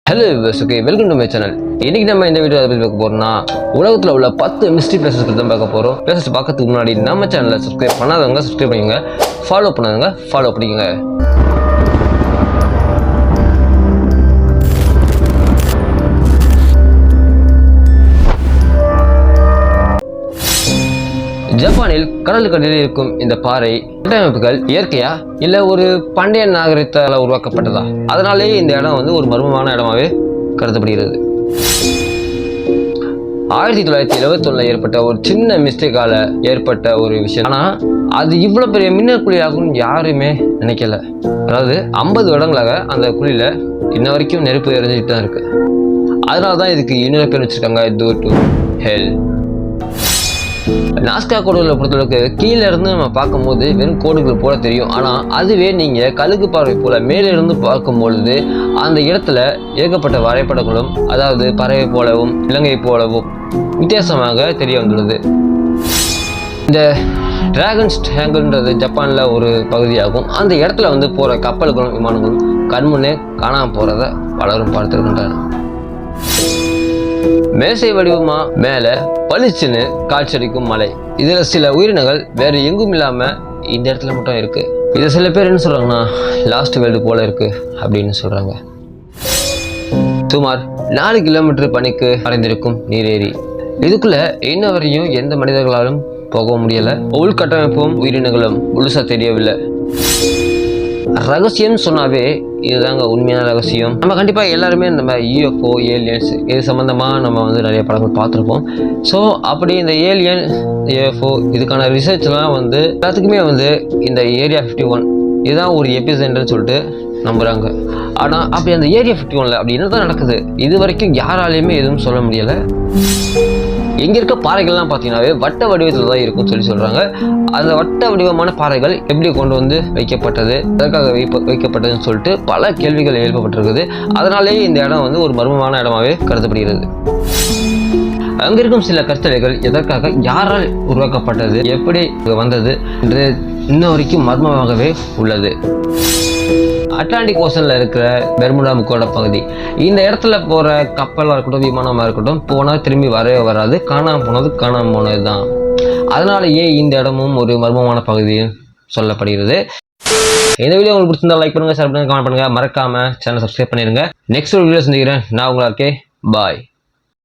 Hello okay welcome to my channel. இன்னைக்கு நம்ம இந்த வீடியோ பற்றி பார்க்க போறோம்னா உலகத்தில் உள்ள 10 மிஸ்ட்ரி பிளேசஸ் பற்றி தான் பார்க்க போகிறோம். பிளேசஸ் பார்க்கறதுக்கு முன்னாடி நம்ம சேனலை சப்ஸ்கிரைப் பண்ணாதவங்க சப்ஸ்கிரைப் பண்ணிக்கோங்க, ஃபாலோ பண்ணாதவங்க ஃபாலோ பண்ணிக்கோங்க. ஜப்பானில் கடலுக்கடியில் இருக்கும் இந்த பாறை கட்டமைப்புகள் இயற்கையா இல்ல ஒரு பண்டைய நாகரிகத்தால் உருவாக்கப்பட்டதா? அதனாலேயே இந்த இடம் ஒரு மர்மமான இடமாவே கருதப்படுகிறது. 1971 ஏற்பட்ட ஒரு சின்ன மிஸ்டேக்கால ஏற்பட்ட ஒரு விஷயம். ஆனா அது இவ்வளவு பெரிய மின்னல் குழியாகும் யாருமே நினைக்கல. அதாவது 50 வருடங்களாக அந்த குழியில இன்ன வரைக்கும் நெருப்பு எரிஞ்சுட்டு தான் இருக்கு. அதனாலதான் இதுக்கு இன்னொரு பேர் வச்சிருக்காங்க, டூ டு ஹெல். நாஸ்கா கோடுகளை பொறுத்தளவுக்கு கீழே இருந்து நம்ம பார்க்கும்போது வெறும் கோடுகள் போல தெரியும். ஆனால் அதுவே நீங்கள் கழுகு பார்வை போல மேலே இருந்து பார்க்கும் பொழுது அந்த இடத்துல ஏகப்பட்ட வரைபடங்களும், அதாவது பறவை போலவும் இலங்கை போலவும் வித்தியாசமாக தெரிய வந்துள்ளது. இந்த டிராகன்ஸ் ஹேங்கல்ன்றது ஜப்பானில் ஒரு பகுதியாகும். அந்த இடத்துல போகிற கப்பல்களும் விமானங்களும் கண்முன்னே காணாமல் போகிறத பலரும் பார்த்துருக்கின்றனர். மேசை வடிவமா மேல பளிச்சுன்னு காட்சியடிக்கும் மலை. இதுல சில உயிரினங்கள் வேற எங்கும் இல்லாம இந்த இடத்துல மட்டும் இருக்கு. இதை சில பேர் என்ன சொல்றாங்கன்னா லாஸ்ட் வேர்ல்டு போல இருக்கு அப்படின்னு சொல்றாங்க. சுமார் 4 கிலோமீட்டர் பனிக்கு மறைந்திருக்கும் நீரேரி. இதுக்குள்ள இன்ன வரையும் எந்த மனிதர்களாலும் போக முடியல. உள்கட்டமைப்பும் உயிரினங்களும் முழுசா தெரியவில்லை. ரகசியம் சொன்னாவே இதுதாங்க உண்மையான ரகசியம். நம்ம கண்டிப்பா எல்லாருமே நம்ம யூஎஃப்ஓ ஏலியன்ஸ் இது சம்பந்தமா நம்ம நிறைய படங்கள் பார்த்துருப்போம். ஸோ அப்படி இந்த ஏலியன் யூஎஃப்ஓ இதுக்கான ரிசர்ச்லாம் எல்லாத்துக்குமே இந்த ஏரியா 51 இதுதான் ஒரு எபிசென்டர்னு சொல்லிட்டு நம்புறாங்க. ஆனா அப்படி அந்த ஏரியா 51ல அப்படி என்னதான் நடக்குது இது வரைக்கும் யாராலையுமே எதுவும் சொல்ல முடியல. எங்க இருக்க பாறைகள்லாம் பார்த்தீங்கன்னாவே வட்ட வடிவத்தில் தான் இருக்கும்னு சொல்றாங்க. அந்த வட்ட வடிவமான பாறைகள் எப்படி கொண்டு வைக்கப்பட்டது, எதற்காக வைக்கப்பட்டதுன்னு சொல்லிட்டு பல கேள்விகள் எழுப்பப்பட்டிருக்குது. அதனாலேயே இந்த இடம் ஒரு மர்மமான இடமாவே கருதப்படுகிறது. அங்க இருக்கும் சில கற்சலைகள் எதற்காக, யாரால் உருவாக்கப்பட்டது, எப்படி வந்தது என்று இன்ன வரைக்கும் மர்மமாகவே உள்ளது. அட்லாண்டிக் ஓசன்ல இருக்கிற பெர்முடா முக்கோட பகுதி. இந்த இடத்துல போற கப்பலாக இருக்கட்டும் விமானமாக இருக்கட்டும் போனால் திரும்பி வரவே வராது. காணாமல் போனது தான். அதனாலேயே இந்த இடமும் ஒரு மர்மமான பகுதி சொல்லப்படுகிறது. இந்த வீடியோ உங்களுக்கு பிடிச்சிருந்தா லைக் பண்ணுங்க, ஷேர் பண்ணுங்க, கமெண்ட் பண்ணுங்க, மறக்காம சேனல் சப்ஸ்கிரைப் பண்ணிருங்க. நெக்ஸ்ட் ஒரு வீடியோ சந்திக்கிறேன். நான் உங்களுக்கு பாய்.